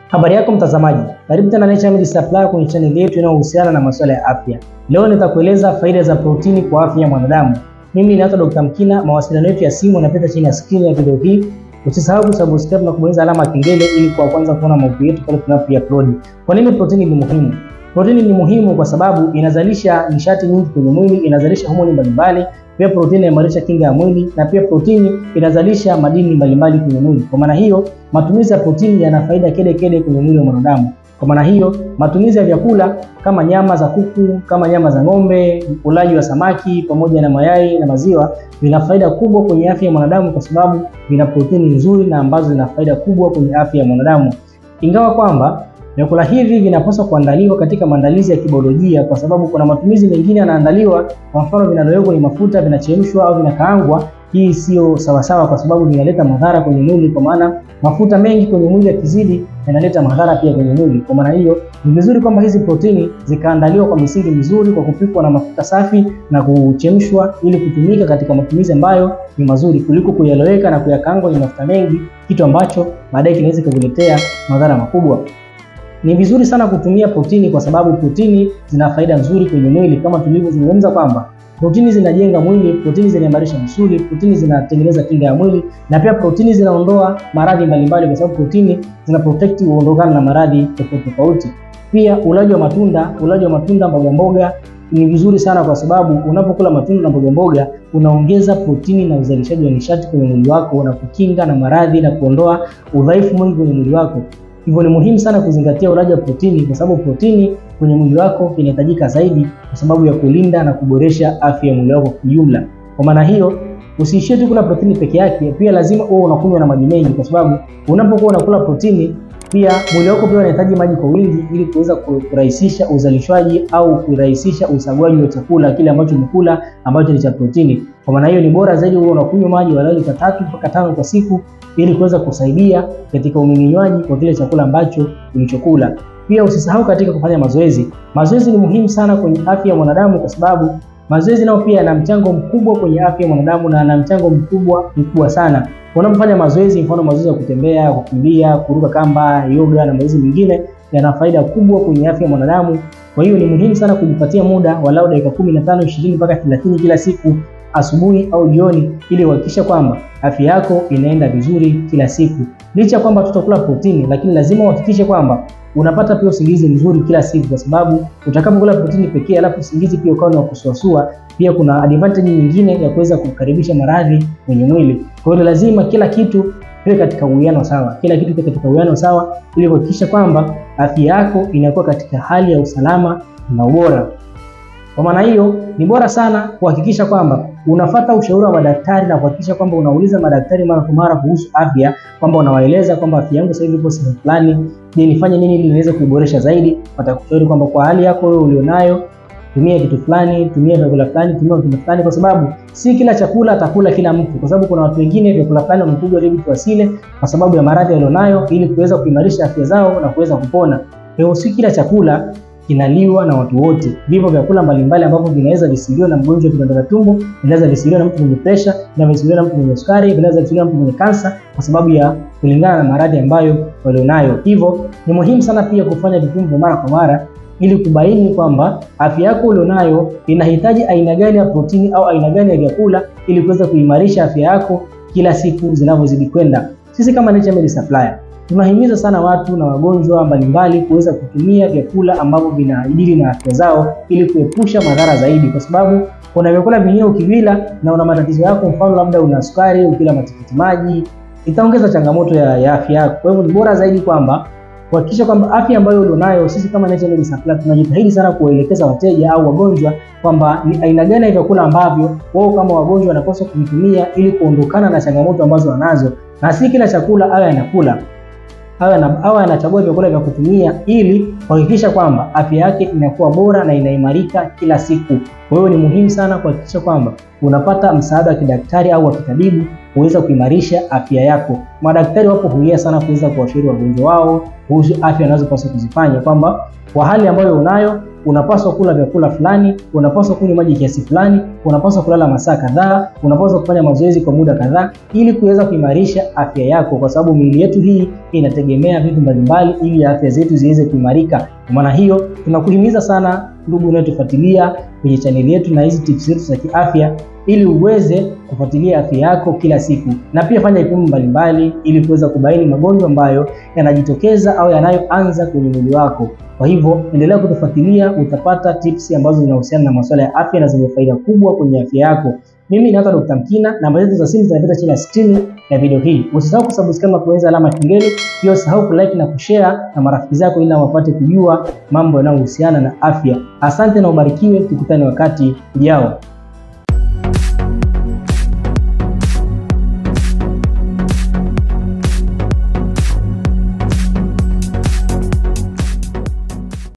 Habari yako mtazamaji, karibu tena Naturemed Supplies kwenye channel yetu inayohusiana na masuala ya afya. Leo nitakueleza faida za protini kwa afya ya mwanadamu. Mimi naitwa Dr. Mkina, mawasiliano yetu ya simu yanapita chini ya screen ya video hii. Usisahau kusubscribe na kubonyeza alama ya kengele ili kwa kwanza kuona maudhui yetu pale tunapo-upload. Kwa nini protini ni muhimu? Protini ni muhimu kwa sababu inazalisha nishati nyingi kwenye mwili, inazalisha homoni mbalimbali. Pia protini inaimarisha kinga ya mwili na pia protini inazalisha madini mbalimbali kwenye mwili. Kwa maana hiyo, matumizi ya protini yana faida kede kwenye mwili wa mwanadamu. Kwa maana hiyo, matumizi ya vyakula kama nyama za kuku, kama nyama za ng'ombe, ulaji wa samaki pamoja na mayai na maziwa vina faida kubwa kwenye afya ya mwanadamu kwa sababu vina protini nzuri na ambazo zina faida kubwa kwenye afya ya mwanadamu. Ingawa kwamba vyakula hivi vinapaswa kuandaliwa katika maandalizi ya kibiolojia kwa sababu kuna matumizi mengine yanaandaliwa, kwa mfano vinawekwa kwenye mafuta, vinachemshwa au vinakaangwa. Hii sio sawasawa kwa sababu vinaleta madhara kwenye mwili, kwa maana mafuta mengi kwenye mwili yakizidi yanaleta madhara pia kwenye mwili. Kwa maana hiyo ni vizuri kwamba hizi protini zikaandaliwa kwa misingi mizuri, kwa kupikwa na mafuta safi na kuchemshwa ili kutumika katika matumizi ambayo ni mazuri kuliko kuyaloweka na kuyakaanga kwenye mafuta mengi, kitu ambacho baadaye kinaweza kukuletea madhara makubwa. Ni vizuri sana kutumia protini kwa sababu protini zina faida nzuri kwenye mwili kama tulivyozungumza kwamba protini zinajenga mwili, protini zinaimarisha misuli, protini zinatengeneza kinga ya mwili na pia protini zinaondoa maradhi mbalimbali kwa sababu protini zina protect uondokana na maradhi tofauti. Pia ulaji wa matunda, mboga mboga ni vizuri sana kwa sababu unapokula matunda na mboga mboga unaongeza protini na uzalishaji wa nishati kwenye mwili wako na kukinga na maradhi na kuondoa udhaifu mwingi kwenye mwili wako. Hivyo ni muhimu sana kuzingatia ulaji wa protini kwa sababu protini kwenye mwili wako inahitajika zaidi kwa sababu ya kulinda na kuboresha afya ya mwili wako kwa jumla. Kwa maana hiyo, usiishie tu kula protini peke yake, pia lazima uwe unakunywa na maji mengi kwa sababu unapokuwa unakula protini pia mwili wako pia unahitaji maji kwa wingi ili kuweza kurahisisha uzalishwaji au kurahisisha usagwaji wa chakula kile ambacho umekula ambacho ni cha protini. Kwa maana hiyo ni bora zaidi uwe unakunywa maji walau lita 3 mpaka 5 kwa siku ili kuweza kusaidia katika umeng'enyaji kwa kile chakula ambacho ulichokula. Pia usisahau katika kufanya mazoezi. Mazoezi ni muhimu sana kwenye afya ya mwanadamu kwa sababu mazoezi nao pia yana mchango mkubwa kwenye afya ya mwanadamu na yana mchango mkubwa sana. Unapofanya mazoezi, mfano mazoezi ya kutembea, kukimbia, kuruka kamba, yoga na mazoezi mengine yana faida kubwa kwenye afya ya mwanadamu. Kwa hiyo ni muhimu sana kujipatia muda walau dakika 15, 20 mpaka 30 kila siku, asubuhi au jioni, ili kuhakikisha kwamba afya yako inaenda vizuri kila siku. Licha kwamba tutakula protini, lakini lazima uhakikishe kwamba unapata pia usingizi mzuri kila siku kwa sababu utakapokula protini pekee alafu usingizi pia ukawa ni wa kusuasua, pia kuna advantage nyingine ya kuweza kukaribisha maradhi kwenye mwili. Kwa hiyo lazima kila kitu kiwe katika uwiano sawa, ili kuhakikisha kwamba afya yako inakuwa katika hali ya usalama na ubora. Kwa maana hiyo ni bora sana kuhakikisha kwamba unafuata ushauri wa madaktari na kuhakikisha kwamba unauliza madaktari mara kwa mara kuhusu afya, kwamba unawaeleza kwamba afya yangu sasa hivi ipo sehemu fulani, nifanye nini ili niweze kuiboresha zaidi. Watakushauri kwamba kwa hali yako wewe ulionayo tumia kitu fulani, tumia vyakula fulani, tumia vitu fulani, kwa sababu si kila chakula atakula kila mtu, kwa sababu kuna watu wengine vyakula fulani wamepigwa ili vitu asile kwa sababu ya maradhi walionayo ili kuweza kuimarisha afya zao na kuweza kupona. Kwa si kila chakula kinaliwa na watu wote. Vipo vyakula mbalimbali ambavyo vinaweza visiliwa na mgonjwa wa kidonda cha tumbo, vinaweza visiliwa na mtu mwenye pressure, vinaweza visiliwa na mtu mwenye sukari, vinaweza visiliwa na mtu mwenye kansa kwa sababu ya kulingana na maradhi ambayo walionayo. Hivyo ni muhimu sana pia kufanya vipimo vya mara kwa mara ili kubaini kwamba afya yako ulionayo inahitaji aina gani ya protini au aina gani ya vyakula ili kuweza kuimarisha afya yako kila siku zinavyozidi kwenda. Sisi kama Naturemed Supplies tunahimiza sana watu na wagonjwa mbalimbali kuweza kutumia vyakula ambavyo vinaadili na afya zao ili kuepusha madhara zaidi, kwa sababu kuna vyakula vingine ukivila na una matatizo yako, mfano labda una sukari, ukila matikiti maji itaongeza changamoto ya afya yako. Kwa hivyo ni bora zaidi kwamba kuhakikisha kwamba afya ambayo ulionayo, sisi kama Naturemed Supplies tunajitahidi sana kuelekeza wateja au wagonjwa kwamba ni aina gani ya vyakula ambavyo wao kama wagonjwa wanapaswa kuvitumia ili kuondokana na changamoto ambazo wanazo, na si kila chakula awe anakula, awe anachagua vyakula vya kutumia ili kuhakikisha kwamba afya yake inakuwa bora na inaimarika kila siku. Kwa hiyo ni muhimu sana kuhakikisha kwamba unapata msaada wa kidaktari au wa kitabibu kuweza kuimarisha afya yako. Madaktari wapo huia sana kuweza kuwashauri wagonjwa wao kuhusu afya wanazopaswa kuzifanya, kwamba kwa hali ambayo unayo unapaswa kula vyakula fulani, unapaswa kunywa maji kiasi fulani, unapaswa kulala masaa kadhaa, unapaswa kufanya mazoezi kwa muda kadhaa ili kuweza kuimarisha afya yako, kwa sababu miili yetu hii inategemea vitu mbalimbali ili afya zetu ziweze kuimarika. Kwa maana hiyo, tunakuhimiza sana ndugu unayetufuatilia kwenye chaneli yetu na hizi tips zetu za kiafya, ili uweze kufuatilia afya yako kila siku, na pia fanya vipimo mbalimbali ili kuweza kubaini magonjwa ambayo yanajitokeza au yanayoanza kwenye mwili wako. Kwa hivyo endelea kutufuatilia, utapata tips ambazo zinahusiana na masuala ya afya na zenye faida kubwa kwenye afya yako. Mimi naitwa Dr. Mkina, namba zetu za simu zinapita chini ya screen ya video hii. Usisahau kusubscribe na kubonyeza alama ya kengele, pia usisahau kulike na kushare na marafiki zako ili wapate kujua mambo yanayohusiana na afya. Asante na ubarikiwe, tukutane wakati ujao.